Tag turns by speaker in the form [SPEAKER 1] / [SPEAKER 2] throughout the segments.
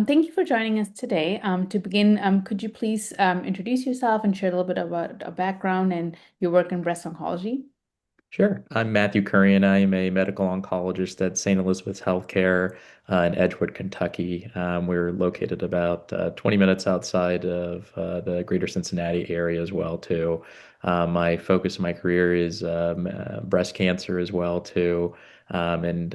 [SPEAKER 1] Thank you for joining us today. To begin, could you please introduce yourself and share a little bit about a background and your work in breast oncology?
[SPEAKER 2] Sure. I'm Matthew Kurian. I am a medical oncologist at St. Elizabeth's Healthcare in Edgewood, Kentucky. We're located about 20 minutes outside of the greater Cincinnati area as well, too. My focus in my career is breast cancer as well, too. Our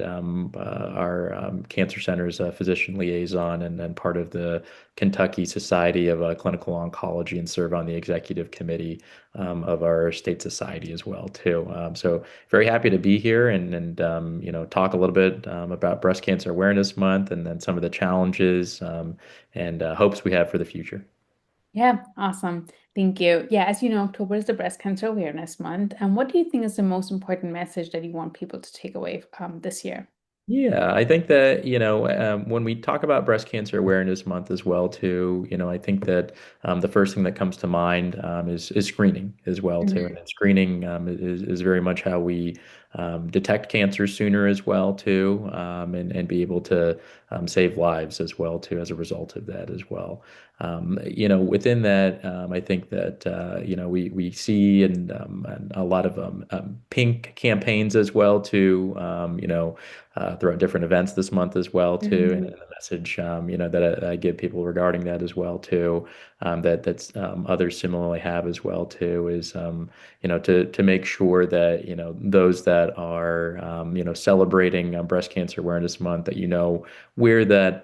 [SPEAKER 2] cancer center is a physician liaison and then part of the Kentucky Society of Clinical Oncology and serve on the executive committee of our state society as well too. So very happy to be here and talk a little bit about Breast Cancer Awareness Month and then some of the challenges and hopes we have for the future.
[SPEAKER 1] Yeah, awesome. Thank you. Yeah, as you know, October is the Breast Cancer Awareness Month. And what do you think is the most important message that you want people to take away this year?
[SPEAKER 2] Yeah, I think that, when we talk about Breast Cancer Awareness Month as well, too, I think that the first thing that comes to mind is screening as well, too. And
[SPEAKER 1] Mhm.
[SPEAKER 2] then screening is very much how we detect cancer sooner as well, too, and be able to save lives as well, too, as a result of that as well. Within that, I think that, we see and a lot of pink campaigns as well, too, throughout different events this month as well too, and
[SPEAKER 1] Mhm.
[SPEAKER 2] the message that I give people regarding that as well too, that's others similarly have as well too is to make sure that those that are celebrating Breast Cancer Awareness Month that where that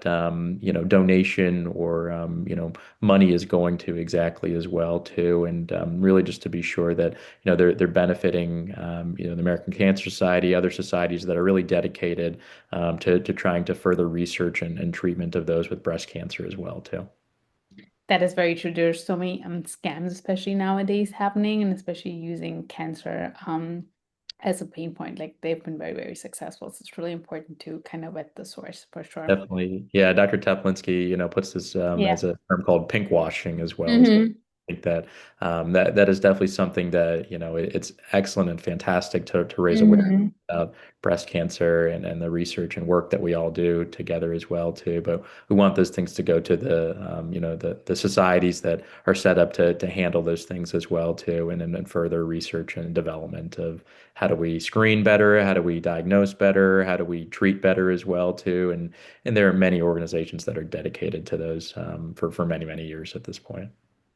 [SPEAKER 2] donation or money is going to exactly as well too, and really just to be sure that they're benefiting the American Cancer Society, other societies that are really dedicated to trying to further research and treatment of those with breast cancer as well too.
[SPEAKER 1] That is very true. There's so many scams, especially nowadays, happening, and especially using cancer as a pain point. Like they've been very, very successful. So it's really important to kind of vet the source for sure.
[SPEAKER 2] Definitely, yeah. Dr. Teplinsky, puts this
[SPEAKER 1] Yeah.
[SPEAKER 2] as a term called pink washing as well. As well.
[SPEAKER 1] Hmm.
[SPEAKER 2] I think that that is definitely something that it's excellent and fantastic to raise awareness
[SPEAKER 1] Hmm.
[SPEAKER 2] about breast cancer and the research and work that we all do together as well too. But we want those things to go to the societies that are set up to handle those things as well too, and further research and development of how do we screen better, how do we diagnose better, how do we treat better as well too, and there are many organizations that are dedicated to those for many, many years at this point.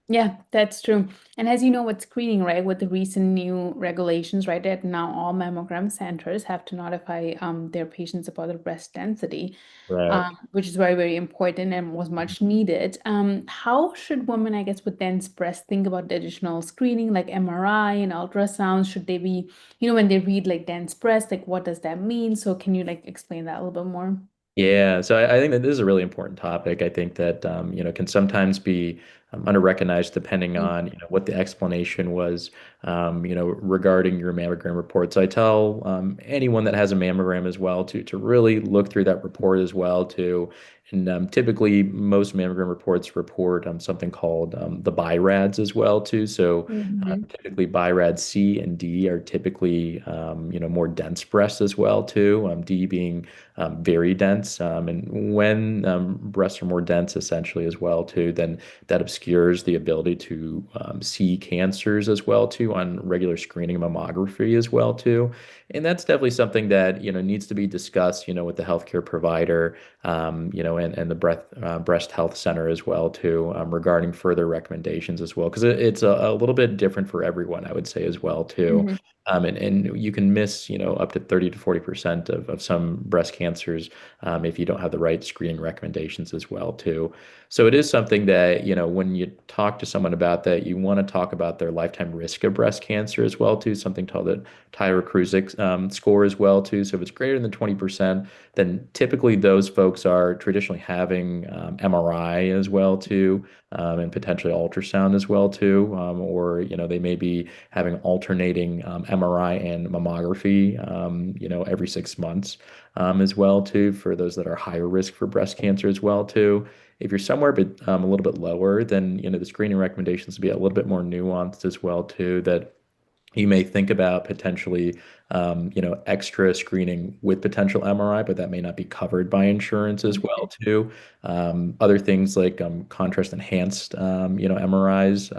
[SPEAKER 1] Yeah, that's true. And as you know, with screening, right, with the recent new regulations, right, that now all mammogram centers have to notify their patients about their breast density,
[SPEAKER 2] Right.
[SPEAKER 1] which is very, very important and was much needed. How should women, I guess, with dense breast think about the additional screening, like MRI and ultrasound? Should they be, when they read like dense breast, like what does that mean? So can you like explain that a little bit more?
[SPEAKER 2] Yeah, so I think that this is a really important topic. I think that can sometimes be under-recognized depending on what the explanation was regarding your mammogram report. So I tell anyone that has a mammogram as well to really look through that report as well too. And typically, most mammogram reports report something called the BI-RADS as well too. So
[SPEAKER 1] Mm-hmm.
[SPEAKER 2] typically, BI-RADS C and D are typically more dense breasts as well too. D being very dense. And when breasts are more dense, essentially as well too, then that obscures the ability to see cancers as well too on regular screening mammography as well too. And that's definitely something that needs to be discussed with the healthcare provider and the breast health center as well too regarding further recommendations as well because it's a little bit different for everyone I would say as well too.
[SPEAKER 1] Mm-hmm.
[SPEAKER 2] And you can miss, up to 30 to 40% of some breast cancers if you don't have the right screening recommendations as well, too. So it is something that, when you talk to someone about that, you want to talk about their lifetime risk of breast cancer as well, too, something called the Tyrer-Cruzik score as well, too. So if it's greater than 20%, then typically those folks are traditionally having MRI as well, too, and potentially ultrasound as well, too. Or, they may be having alternating MRI and mammography, every 6 months as well too for those that are higher risk for breast cancer as well too. If you're somewhere but a little bit lower, then the screening recommendations will be a little bit more nuanced as well too. That You may think about potentially, extra screening with potential MRI, but that may not be covered by insurance as well too. Other things like contrast enhanced, MRIs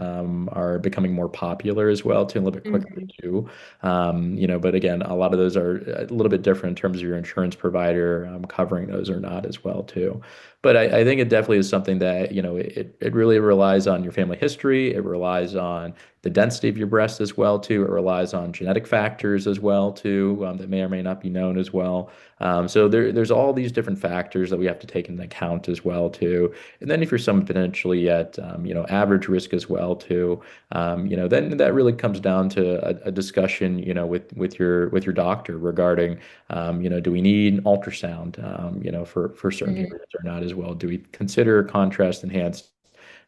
[SPEAKER 2] are becoming more popular as well too, a little bit quicker
[SPEAKER 1] Mhm.
[SPEAKER 2] to do. But again, a lot of those are a little bit different in terms of your insurance provider covering those or not as well too. But I think it definitely is something that, it really relies on your family history. It relies on the density of your breast as well too. It relies on genetic factors as well too, that may or may not be known as well. So there's all these different factors that we have to take into account as well too. And then if you're someone potentially at average risk as well too, then that really comes down to a discussion with your doctor regarding do we need ultrasound for certain
[SPEAKER 1] Mhm.
[SPEAKER 2] areas or not as well? Do we consider contrast enhanced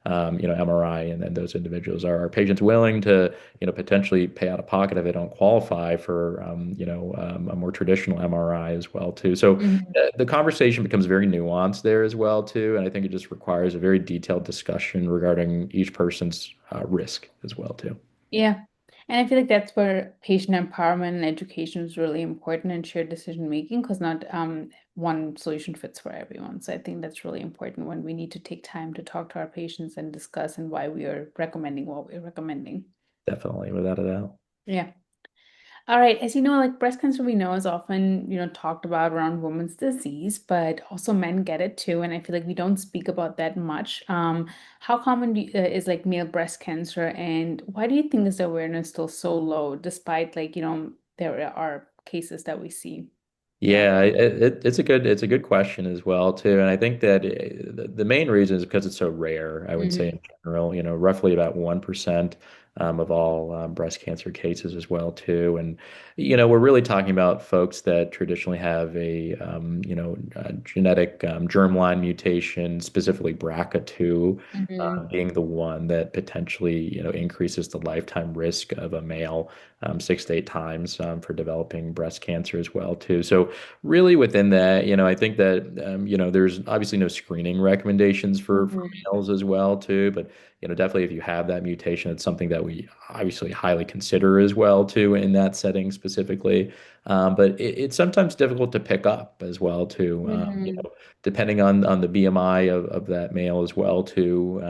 [SPEAKER 2] MRI, and then those individuals are patients willing to, potentially pay out of pocket if they don't qualify for, a more traditional MRI as well too. So
[SPEAKER 1] Mhm.
[SPEAKER 2] the conversation becomes very nuanced there as well too, and I think it just requires a very detailed discussion regarding each person's risk as well too.
[SPEAKER 1] Yeah. And I feel like that's where patient empowerment and education is really important and shared decision making because not one solution fits for everyone. So I think that's really important when we need to take time to talk to our patients and discuss and why we are recommending what we're recommending.
[SPEAKER 2] Definitely, without a doubt.
[SPEAKER 1] Yeah. All right. As you know, like breast cancer, we know is often, talked about around women's disease, but also men get it too. And I feel like we don't speak about that much. How common is like male breast cancer, and why do you think is the awareness still so low, despite like, there are cases that we see around?
[SPEAKER 2] Yeah, it's a good question as well too, and I think that the main reason is because it's so rare. I would say
[SPEAKER 1] Hmm.
[SPEAKER 2] in general, roughly about 1% of all breast cancer cases as well too, and we're really talking about folks that traditionally have a genetic germline mutation, specifically BRCA2,
[SPEAKER 1] Hmm.
[SPEAKER 2] being the one that potentially increases the lifetime risk of a male 6 to 8 times for developing breast cancer as well too. So really within that, I think that there's obviously no screening recommendations for
[SPEAKER 1] Hmm.
[SPEAKER 2] males as well too, but definitely if you have that mutation, it's something that we obviously highly consider as well too in that setting specifically. But it's sometimes difficult to pick up as well too.
[SPEAKER 1] Hmm.
[SPEAKER 2] Depending on the BMI of that male as well too.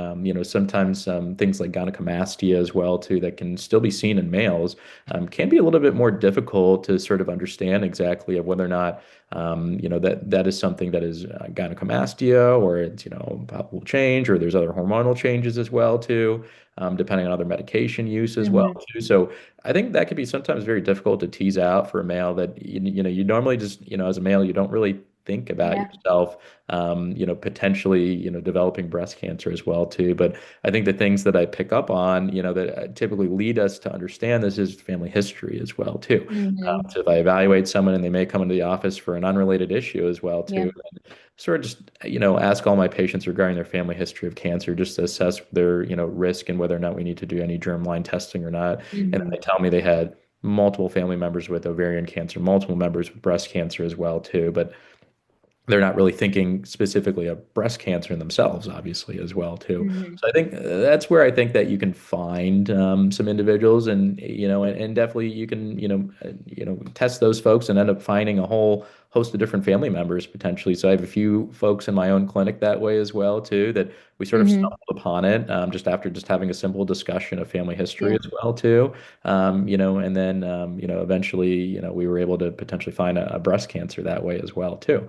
[SPEAKER 2] Sometimes things like gynecomastia as well too that can still be seen in males can be a little bit more difficult to sort of understand exactly of whether or not that is something that is gynecomastia, or it's palpable change, or there's other hormonal changes as well too, depending on other medication use as well
[SPEAKER 1] Hmm.
[SPEAKER 2] too. So I think that could be sometimes very difficult to tease out for a male that you normally just as a male you don't really think about
[SPEAKER 1] Yeah.
[SPEAKER 2] yourself potentially developing breast cancer as well too. But I think the things that I pick up on that typically lead us to understand this is family history as well too.
[SPEAKER 1] Hmm.
[SPEAKER 2] So if I evaluate someone and they may come into the office for an unrelated issue as well
[SPEAKER 1] Yeah.
[SPEAKER 2] too, sort of just ask all my patients regarding their family history of cancer just to assess their risk and whether or not we need to do any germline testing or not. And they
[SPEAKER 1] Hmm.
[SPEAKER 2] tell me they had multiple family members with ovarian cancer, multiple members with breast cancer as well too, but they're not really thinking specifically of breast cancer in themselves, obviously, as well too.
[SPEAKER 1] Hmm.
[SPEAKER 2] So I think that's where I think that you can find some individuals, and and definitely you can test those folks and end up finding a whole host of different family members potentially. So I have a few folks in my own clinic that way as well too, that we sort of
[SPEAKER 1] Hmm.
[SPEAKER 2] stumbled upon it just after just having a simple discussion of family history
[SPEAKER 1] Yeah.
[SPEAKER 2] as well too. And then eventually we were able to potentially find a breast cancer that way as well too.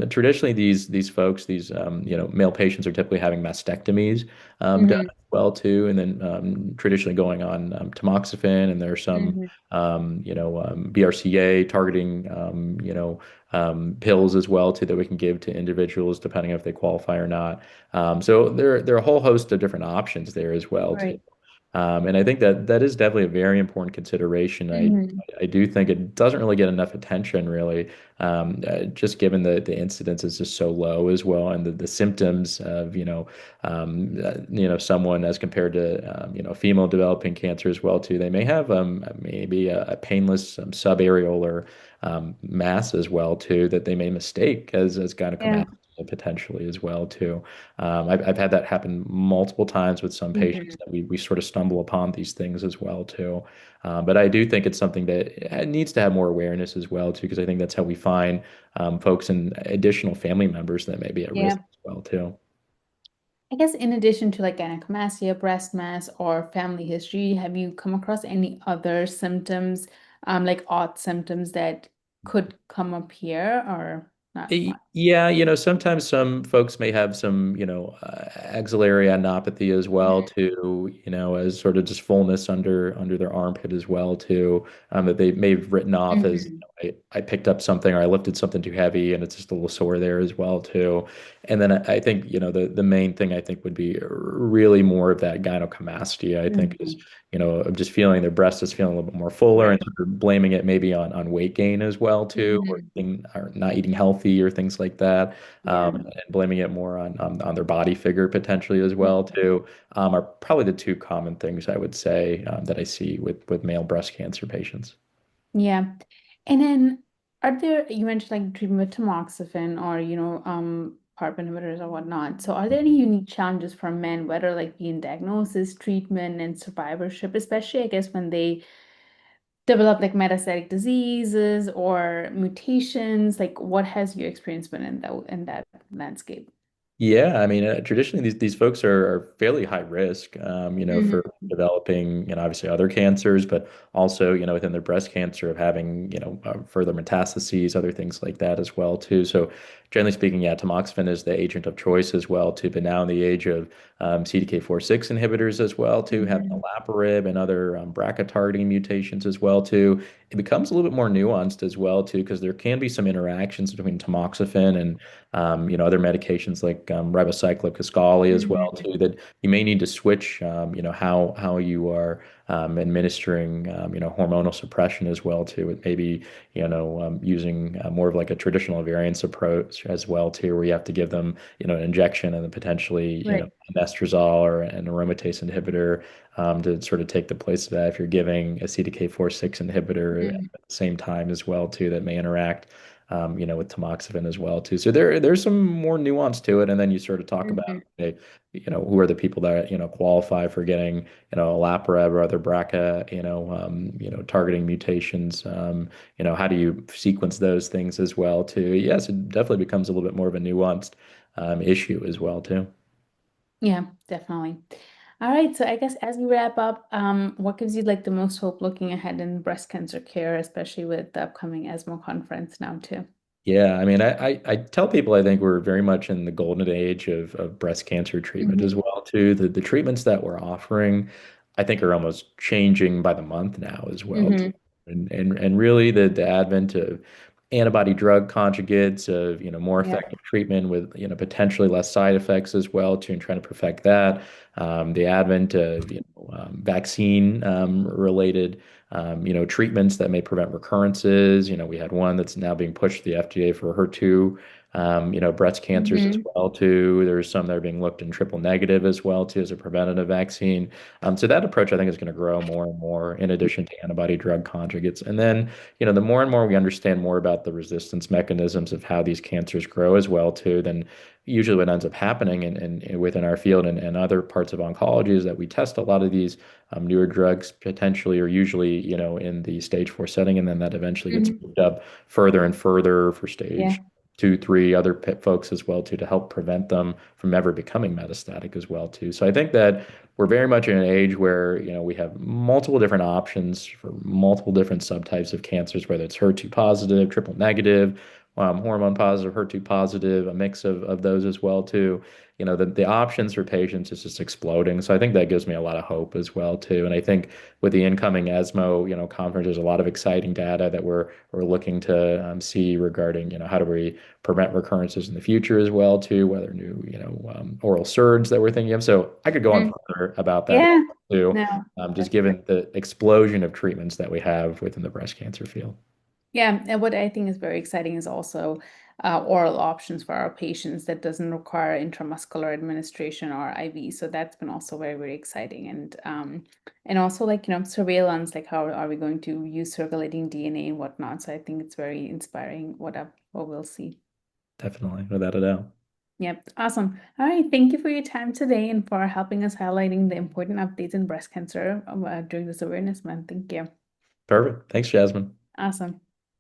[SPEAKER 2] Traditionally, these folks, these male patients, are typically having mastectomies done
[SPEAKER 1] Hmm.
[SPEAKER 2] as well too, and then traditionally going on tamoxifen, and there's some
[SPEAKER 1] Hmm.
[SPEAKER 2] BRCA targeting pills as well too that we can give to individuals depending if they qualify or not. So there are a whole host of different options there as well too.
[SPEAKER 1] Right.
[SPEAKER 2] And I think that that is definitely a very important consideration.
[SPEAKER 1] Hmm.
[SPEAKER 2] I do think it doesn't really get enough attention, really, just given the incidence is just so low as well, and the symptoms of someone as compared to a female developing cancer as well too. They may have maybe a painless subareolar mass as well too that they may mistake as
[SPEAKER 1] Yeah.
[SPEAKER 2] gynecomastia potentially as well too. I've had that happen multiple times with some patients
[SPEAKER 1] Mhm.
[SPEAKER 2] that we sort of stumble upon these things as well too. But I do think it's something that needs to have more awareness as well too, because I think that's how we find folks and additional family members that may be at risk
[SPEAKER 1] Yeah.
[SPEAKER 2] as well too.
[SPEAKER 1] I guess in addition to like gynecomastia, breast mass, or family history, have you come across any other symptoms, like odd symptoms that could come up here or not much?
[SPEAKER 2] Yeah, sometimes some folks may have some, axillary adenopathy as well
[SPEAKER 1] Mhm.
[SPEAKER 2] too, as sort of just fullness under their armpit as well too, that they may have written off as,
[SPEAKER 1] Mhm.
[SPEAKER 2] I picked up something or I lifted something too heavy and it's just a little sore there as well too. And then I think, the main thing I think would be really more of that gynecomastia, I think is,
[SPEAKER 1] Mhm.
[SPEAKER 2] of just feeling their breast is feeling a little bit more fuller and
[SPEAKER 1] Right.
[SPEAKER 2] sort of blaming it maybe on weight gain as well too,
[SPEAKER 1] Mhm.
[SPEAKER 2] or not eating healthy or things like that,
[SPEAKER 1] Yeah.
[SPEAKER 2] and blaming it more on their body figure potentially as well
[SPEAKER 1] Mhm.
[SPEAKER 2] too, are probably the two common things I would say that I see with male breast cancer patients.
[SPEAKER 1] Yeah. And then are there, you mentioned like treatment with tamoxifen or, PARP inhibitors or whatnot. So are there any unique challenges for men, whether like in diagnosis, treatment, and survivorship, especially I guess when they develop like metastatic diseases or mutations? Like what has your experience been in that landscape?
[SPEAKER 2] Yeah, I mean, traditionally these folks are fairly high risk, for
[SPEAKER 1] Hmm.
[SPEAKER 2] developing, obviously other cancers, but also, within their breast cancer of having, further metastases, other things like that as well too. So, generally speaking, yeah, tamoxifen is the agent of choice as well too. But now in the age of CDK4/6 inhibitors as well too, having
[SPEAKER 1] Hmm.
[SPEAKER 2] olaparib and other BRCA targeting mutations as well too, it becomes a little bit more nuanced as well too, because there can be some interactions between tamoxifen and other medications like ribociclib, Kisqali as well
[SPEAKER 1] Hmm.
[SPEAKER 2] too, that you may need to switch, how you are administering, hormonal suppression as well too. It may be, using more of like a traditional variance approach as well too, where you have to give them, an injection and then potentially,
[SPEAKER 1] Right.
[SPEAKER 2] an estradiol or an aromatase inhibitor to sort of take the place of that. If you're giving a CDK4/6 inhibitor at
[SPEAKER 1] Hmm.
[SPEAKER 2] the same time as well too, that may interact with tamoxifen as well too. So there's some more nuance to it, and then you sort of talk about,
[SPEAKER 1] Hmm.
[SPEAKER 2] okay, who are the people that qualify for getting olaparib or other BRCA, targeting mutations. How do you sequence those things as well too? Yes, it definitely becomes a little bit more of a nuanced issue as well too.
[SPEAKER 1] Yeah, definitely. All right, so I guess as we wrap up, what gives you like the most hope looking ahead in breast cancer care, especially with the upcoming ESMO conference now too?
[SPEAKER 2] Yeah, I mean, I tell people I think we're very much in the golden age of breast cancer treatment as
[SPEAKER 1] Hmm.
[SPEAKER 2] well too. The treatments that we're offering, I think, are almost changing by the month now as well too.
[SPEAKER 1] Hmm.
[SPEAKER 2] And really the advent of antibody-drug conjugates, of more
[SPEAKER 1] Yeah.
[SPEAKER 2] effective treatment with potentially less side effects as well too, and trying to perfect that. The advent of vaccine related treatments that may prevent recurrences. We had one that's now being pushed to the FDA for HER2, breast cancers as
[SPEAKER 1] Hmm.
[SPEAKER 2] well too. There's some that are being looked in triple negative as well too as a preventative vaccine. So that approach I think is going to grow more and more in addition to antibody drug conjugates. And then, the more and more we understand more about the resistance mechanisms of how these cancers grow as well too, then usually what ends up happening and within our field and other parts of oncology is that we test a lot of these newer drugs potentially or usually, in the stage 4 setting, and then that eventually gets
[SPEAKER 1] Hmm.
[SPEAKER 2] moved up further and further for
[SPEAKER 1] Yeah.
[SPEAKER 2] stage 2, 3, other folks as well too, to help prevent them from ever becoming metastatic as well too. So I think that we're very much in an age where, we have multiple different options for multiple different subtypes of cancers, whether it's HER2 positive, triple negative, hormone positive, HER2 positive, a mix of those as well too. The options for patients is just exploding. So I think that gives me a lot of hope as well too. And I think with the incoming ESMO, conference, there's a lot of exciting data that we're looking to see regarding, how do we prevent recurrences in the future as well too, whether new, oral SERDs that we're thinking of. So I could go on
[SPEAKER 1] Mhm.
[SPEAKER 2] further about that
[SPEAKER 1] Yeah.
[SPEAKER 2] too,
[SPEAKER 1] No,
[SPEAKER 2] just
[SPEAKER 1] that's great.
[SPEAKER 2] given the explosion of treatments that we have within the breast cancer field.
[SPEAKER 1] Yeah, and what I think is very exciting is also oral options for our patients that doesn't require intramuscular administration or IV. So that's been also very, very exciting. And also like, surveillance, like how are we going to use circulating DNA and whatnot. So I think it's very inspiring what we'll see.
[SPEAKER 2] Definitely, without a doubt.
[SPEAKER 1] Yep. Awesome. All right. Thank you for your time today and for helping us highlighting the important updates in breast cancer during this awareness month. Thank you.
[SPEAKER 2] Perfect. Thanks, Jasmine.
[SPEAKER 1] Awesome.